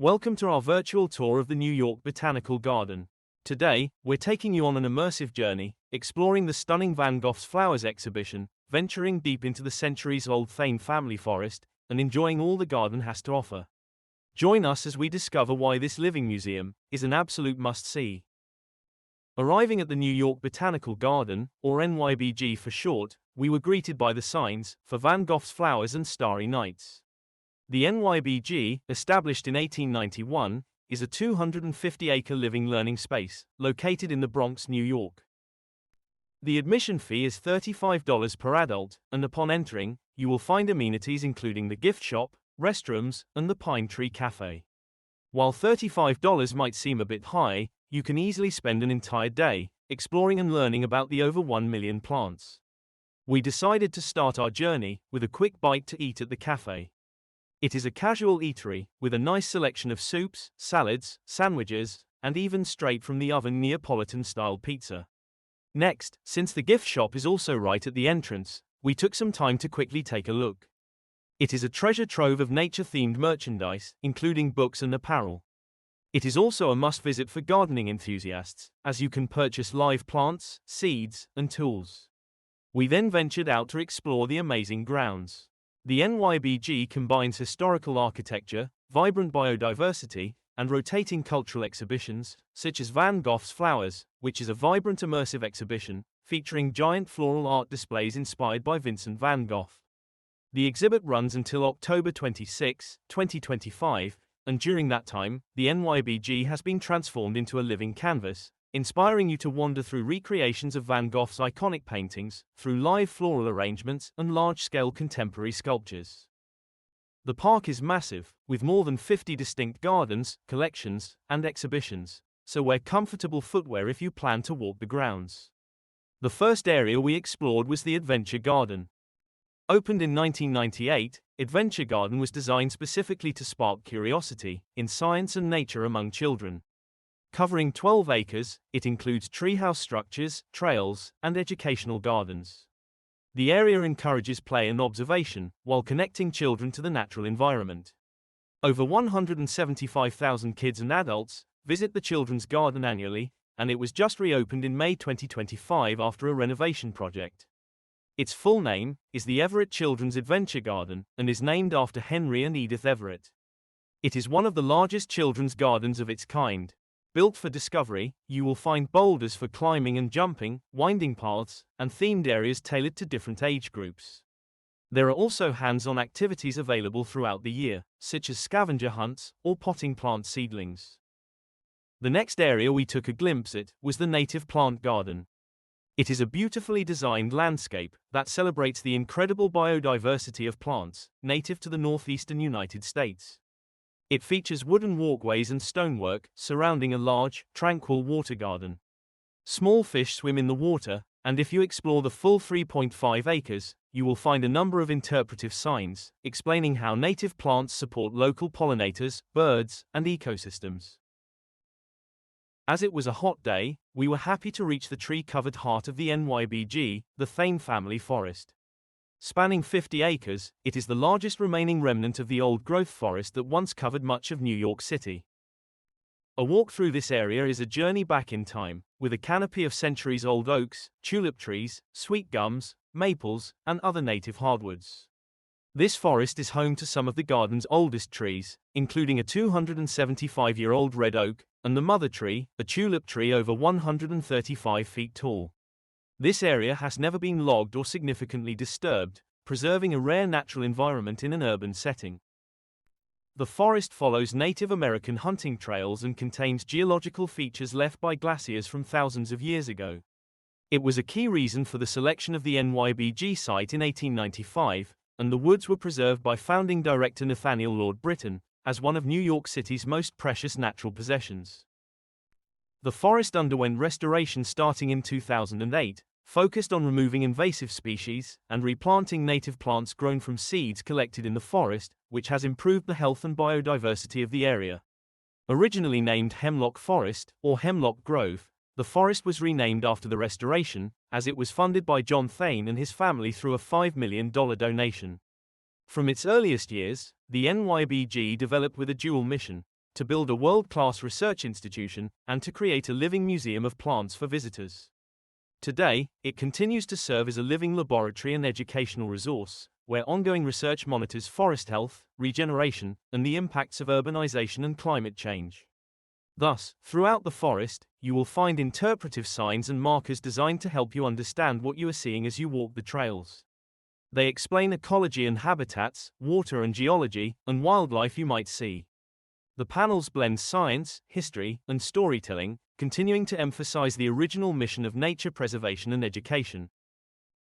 Welcome to our virtual tour of the New York Botanical Garden. Today, we're taking you on an immersive journey, exploring the stunning Van Gogh's Flowers exhibition, venturing deep into the centuries-old Thain Family Forest, and enjoying all the garden has to offer. Join us as we discover why this living museum is an absolute must-see. Arriving at the New York Botanical Garden, or NYBG for short, we were greeted by the signs for Van Gogh's Flowers and Starry Nights. The NYBG, established in 1891, is a 250-acre living learning space, located in the Bronx, New York. The admission fee is $35 per adult, and upon entering, you will find amenities including the gift shop, restrooms, and the Pine Tree Cafe. While $35 might seem a bit high, you can easily spend an entire day exploring and learning about the over 1 million plants. We decided to start our journey with a quick bite to eat at the cafe. It is a casual eatery, with a nice selection of soups, salads, sandwiches, and even straight-from-the-oven Neapolitan-style pizza. Next, since the gift shop is also right at the entrance, we took some time to quickly take a look. It is a treasure trove of nature-themed merchandise, including books and apparel. It is also a must-visit for gardening enthusiasts, as you can purchase live plants, seeds, and tools. We then ventured out to explore the amazing grounds. The NYBG combines historical architecture, vibrant biodiversity, and rotating cultural exhibitions, such as Van Gogh's Flowers, which is a vibrant immersive exhibition, featuring giant floral art displays inspired by Vincent van Gogh. The exhibit runs until October 26, 2025, and during that time, the NYBG has been transformed into a living canvas, inspiring you to wander through recreations of Van Gogh's iconic paintings, through live floral arrangements and large-scale contemporary sculptures. The park is massive, with more than 50 distinct gardens, collections, and exhibitions, so wear comfortable footwear if you plan to walk the grounds. The first area we explored was the Adventure Garden. Opened in 1998, Adventure Garden was designed specifically to spark curiosity in science and nature among children. Covering 12 acres, it includes treehouse structures, trails, and educational gardens. The area encourages play and observation, while connecting children to the natural environment. Over 175,000 kids and adults visit the children's garden annually, and it was just reopened in May 2025 after a renovation project. Its full name is the Everett Children's Adventure Garden, and is named after Henry and Edith Everett. It is one of the largest children's gardens of its kind. Built for discovery, you will find boulders for climbing and jumping, winding paths, and themed areas tailored to different age groups. There are also hands-on activities available throughout the year, such as scavenger hunts or potting plant seedlings. The next area we took a glimpse at was the Native Plant Garden. It is a beautifully designed landscape that celebrates the incredible biodiversity of plants native to the northeastern United States. It features wooden walkways and stonework surrounding a large, tranquil water garden. Small fish swim in the water, and if you explore the full 3.5 acres, you will find a number of interpretive signs explaining how native plants support local pollinators, birds, and ecosystems. As it was a hot day, we were happy to reach the tree-covered heart of the NYBG, the Thain Family Forest. Spanning 50 acres, it is the largest remaining remnant of the old-growth forest that once covered much of New York City. A walk through this area is a journey back in time, with a canopy of centuries-old oaks, tulip trees, sweet gums, maples, and other native hardwoods. This forest is home to some of the garden's oldest trees, including a 275-year-old red oak, and the mother tree, a tulip tree over 135 feet tall. This area has never been logged or significantly disturbed, preserving a rare natural environment in an urban setting. The forest follows Native American hunting trails and contains geological features left by glaciers from thousands of years ago. It was a key reason for the selection of the NYBG site in 1895, and the woods were preserved by founding director Nathaniel Lord Britton as one of New York City's most precious natural possessions. The forest underwent restoration starting in 2008, focused on removing invasive species and replanting native plants grown from seeds collected in the forest, which has improved the health and biodiversity of the area. Originally named Hemlock Forest, or Hemlock Grove, the forest was renamed after the restoration, as it was funded by John Thain and his family through a $5 million donation. From its earliest years, the NYBG developed with a dual mission: to build a world-class research institution, and to create a living museum of plants for visitors. Today, it continues to serve as a living laboratory and educational resource, where ongoing research monitors forest health, regeneration, and the impacts of urbanization and climate change. Thus, throughout the forest, you will find interpretive signs and markers designed to help you understand what you are seeing as you walk the trails. They explain ecology and habitats, water and geology, and wildlife you might see. The panels blend science, history, and storytelling, continuing to emphasize the original mission of nature preservation and education.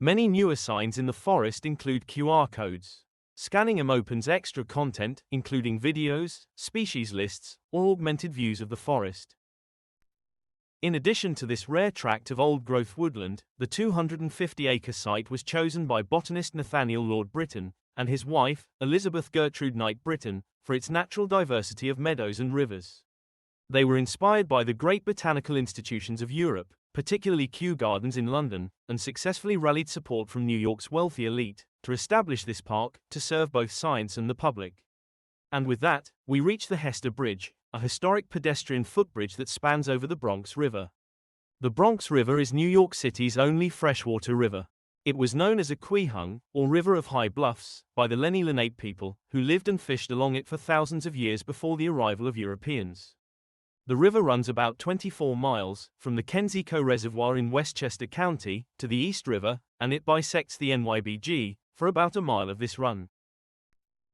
Many newer signs in the forest include QR codes. Scanning them opens extra content, including videos, species lists, or augmented views of the forest. In addition to this rare tract of old-growth woodland, the 250-acre site was chosen by botanist Nathaniel Lord Britton and his wife, Elizabeth Gertrude Knight Britton, for its natural diversity of meadows and rivers. They were inspired by the great botanical institutions of Europe, particularly Kew Gardens in London, and successfully rallied support from New York's wealthy elite to establish this park to serve both science and the public. And with that, we reach the Hester Bridge, a historic pedestrian footbridge that spans over the Bronx River. The Bronx River is New York City's only freshwater river. It was known as a Quehung, or River of High Bluffs, by the Lenni Lenape people, who lived and fished along it for thousands of years before the arrival of Europeans. The river runs about 24 miles, from the Kensico Reservoir in Westchester County, to the East River, and it bisects the NYBG, for about a mile of this run.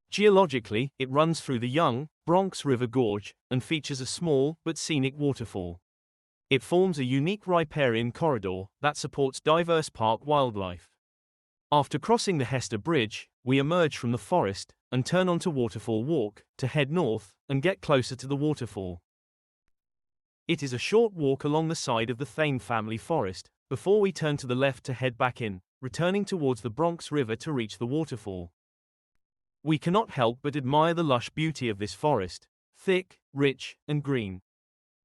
Geologically, it runs through the young, Bronx River Gorge, and features a small, but scenic waterfall. It forms a unique riparian corridor that supports diverse park wildlife. After crossing the Hester Bridge, we emerge from the forest, and turn onto Waterfall Walk, to head north, and get closer to the waterfall. It is a short walk along the side of the Thain Family Forest, before we turn to the left to head back in, returning towards the Bronx River to reach the waterfall. We cannot help but admire the lush beauty of this forest, thick, rich, and green.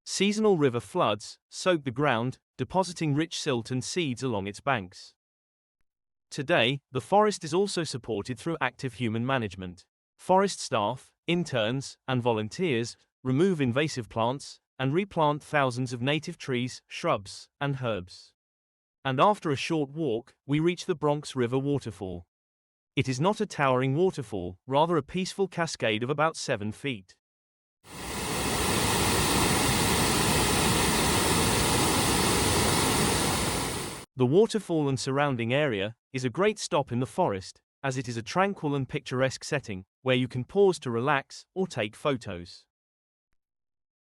Seasonal river floods soak the ground, depositing rich silt and seeds along its banks. Today, the forest is also supported through active human management. Forest staff, interns, and volunteers remove invasive plants and replant thousands of native trees, shrubs, and herbs. And after a short walk, we reach the Bronx River waterfall. It is not a towering waterfall, rather a peaceful cascade of about 7 feet. The waterfall and surrounding area is a great stop in the forest, as it is a tranquil and picturesque setting where you can pause to relax or take photos.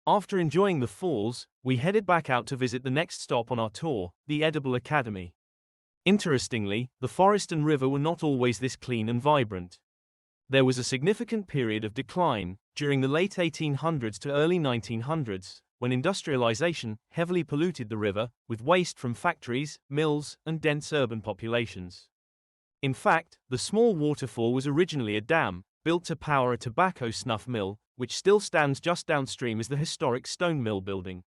After enjoying the falls, we headed back out to visit the next stop on our tour, the Edible Academy. Interestingly, the forest and river were not always this clean and vibrant. There was a significant period of decline during the late 1800s to early 1900s, when industrialization heavily polluted the river with waste from factories, mills, and dense urban populations. In fact, the small waterfall was originally a dam, built to power a tobacco snuff mill, which still stands just downstream as the historic stone mill building.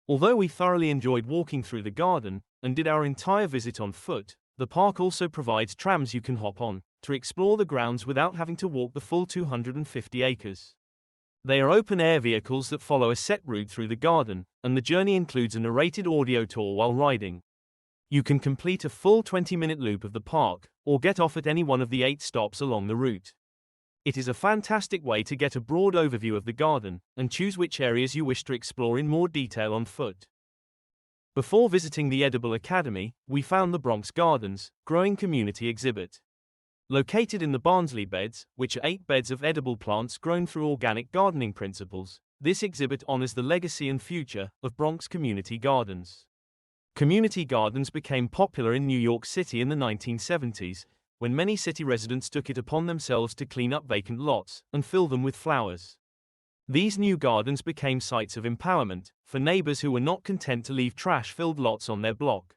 Although we thoroughly enjoyed walking through the garden, and did our entire visit on foot, the park also provides trams you can hop on, to explore the grounds without having to walk the full 250 acres. They are open-air vehicles that follow a set route through the garden, and the journey includes a narrated audio tour while riding. You can complete a full 20-minute loop of the park, or get off at any one of the 8 stops along the route. It is a fantastic way to get a broad overview of the garden, and choose which areas you wish to explore in more detail on foot. Before visiting the Edible Academy, we found the Bronx Gardens growing community exhibit. Located in the Barnsley beds, which are 8 beds of edible plants grown through organic gardening principles, this exhibit honors the legacy and future of Bronx community gardens. Community gardens became popular in New York City in the 1970s, when many city residents took it upon themselves to clean up vacant lots and fill them with flowers. These new gardens became sites of empowerment for neighbors who were not content to leave trash-filled lots on their block.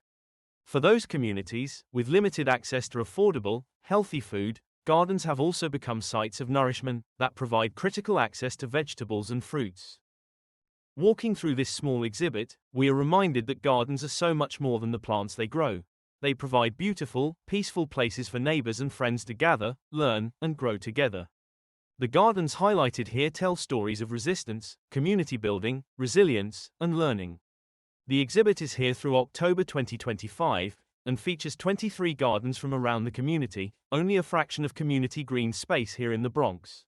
For those communities, with limited access to affordable, healthy food, gardens have also become sites of nourishment that provide critical access to vegetables and fruits. Walking through this small exhibit, we are reminded that gardens are so much more than the plants they grow. They provide beautiful, peaceful places for neighbors and friends to gather, learn, and grow together. The gardens highlighted here tell stories of resistance, community building, resilience, and learning. The exhibit is here through October 2025 and features 23 gardens from around the community, only a fraction of community green space here in the Bronx.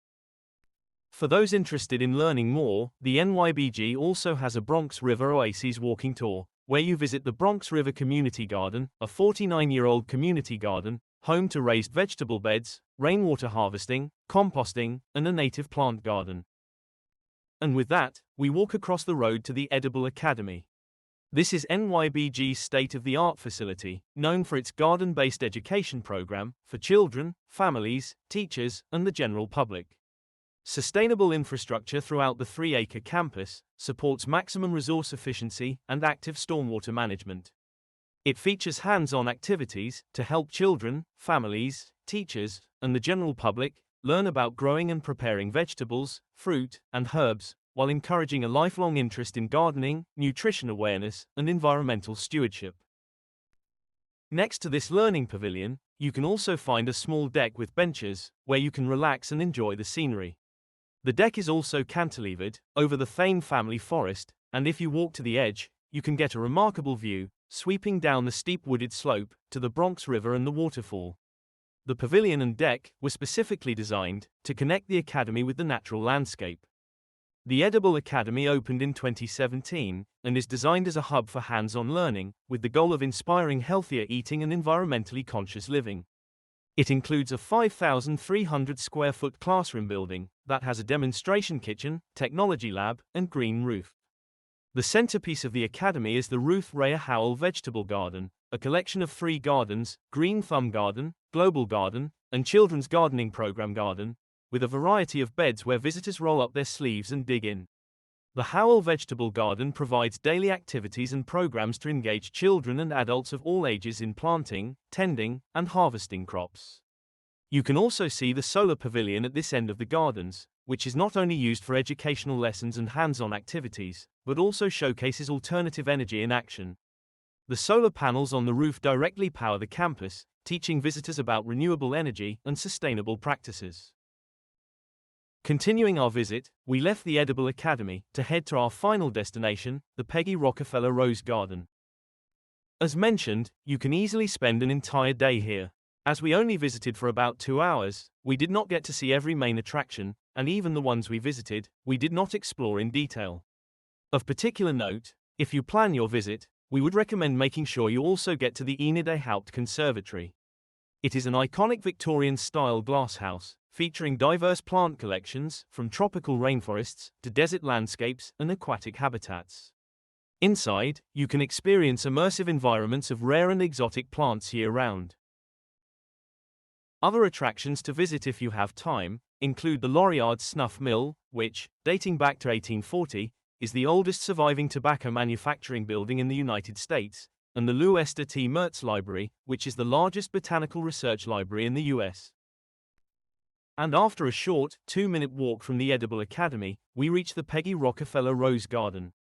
For those interested in learning more, the NYBG also has a Bronx River Oasis walking tour, where you visit the Bronx River Community Garden, a 49-year-old community garden, home to raised vegetable beds, rainwater harvesting, composting, and a native plant garden. And with that, we walk across the road to the Edible Academy. This is NYBG's state-of-the-art facility, known for its garden-based education program for children, families, teachers, and the general public. Sustainable infrastructure throughout the 3-acre campus supports maximum resource efficiency and active stormwater management. It features hands-on activities to help children, families, teachers, and the general public learn about growing and preparing vegetables, fruit, and herbs, while encouraging a lifelong interest in gardening, nutrition awareness, and environmental stewardship. Next to this learning pavilion, you can also find a small deck with benches, where you can relax and enjoy the scenery. The deck is also cantilevered over the Thain Family Forest, and if you walk to the edge, you can get a remarkable view, sweeping down the steep wooded slope to the Bronx River and the Waterfall. The pavilion and deck were specifically designed to connect the academy with the natural landscape. The Edible Academy opened in 2017 and is designed as a hub for hands-on learning, with the goal of inspiring healthier eating and environmentally conscious living. It includes a 5,300 square foot classroom building that has a demonstration kitchen, technology lab, and green roof. The centerpiece of the academy is the Ruth Rhea Howell Vegetable Garden, a collection of 3 gardens: Green Thumb Garden, Global Garden, and Children's Gardening Program Garden, with a variety of beds where visitors roll up their sleeves and dig in. The Howell Vegetable Garden provides daily activities and programs to engage children and adults of all ages in planting, tending, and harvesting crops. You can also see the solar pavilion at this end of the gardens, which is not only used for educational lessons and hands-on activities, but also showcases alternative energy in action. The solar panels on the roof directly power the campus, teaching visitors about renewable energy and sustainable practices. Continuing our visit, we left the Edible Academy to head to our final destination, the Peggy Rockefeller Rose Garden. As mentioned, you can easily spend an entire day here. As we only visited for about 2 hours, we did not get to see every main attraction, and even the ones we visited, we did not explore in detail. Of particular note, if you plan your visit, we would recommend making sure you also get to the Enid A. Haupt Conservatory. It is an iconic Victorian-style glasshouse, featuring diverse plant collections, from tropical rainforests to desert landscapes and aquatic habitats. Inside, you can experience immersive environments of rare and exotic plants year-round. Other attractions to visit if you have time include the Lorillard Snuff Mill, which, dating back to 1840, is the oldest surviving tobacco manufacturing building in the United States, and the Lou Esther T. Mertz Library, which is the largest botanical research library in the U.S. And after a short, 2-minute walk from the Edible Academy, we reach the Peggy Rockefeller Rose Garden.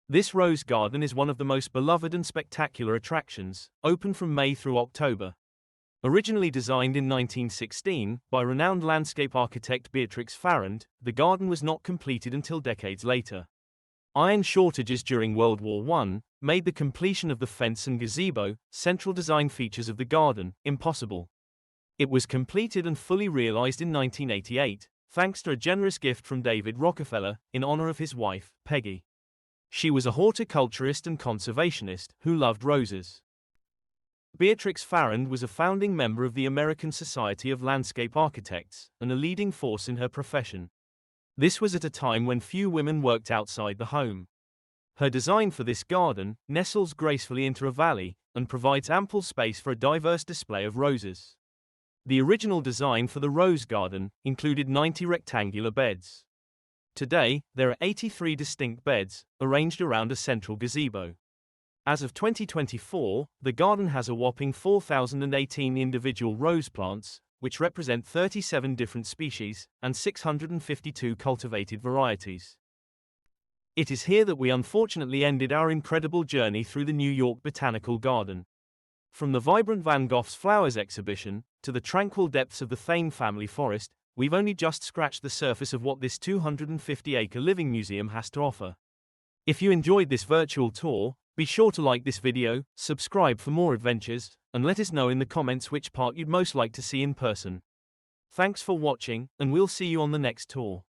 This rose garden is one of the most beloved and spectacular attractions, open from May through October. Originally designed in 1916 by renowned landscape architect Beatrix Farrand, the garden was not completed until decades later. Iron shortages during World War I made the completion of the fence and gazebo, central design features of the garden, impossible. It was completed and fully realized in 1988, thanks to a generous gift from David Rockefeller, in honor of his wife, Peggy. She was a horticulturist and conservationist who loved roses. Beatrix Farrand was a founding member of the American Society of Landscape Architects, and a leading force in her profession. This was at a time when few women worked outside the home. Her design for this garden nestles gracefully into a valley, and provides ample space for a diverse display of roses. The original design for the Rose Garden included 90 rectangular beds. Today, there are 83 distinct beds, arranged around a central gazebo. As of 2024, the garden has a whopping 4,018 individual rose plants, which represent 37 different species, and 652 cultivated varieties. It is here that we unfortunately ended our incredible journey through the New York Botanical Garden. From the vibrant Van Gogh's Flowers exhibition, to the tranquil depths of the Thain Family Forest, we've only just scratched the surface of what this 250-acre living museum has to offer. If you enjoyed this virtual tour, be sure to like this video, subscribe for more adventures, and let us know in the comments which part you'd most like to see in person. Thanks for watching, and we'll see you on the next tour.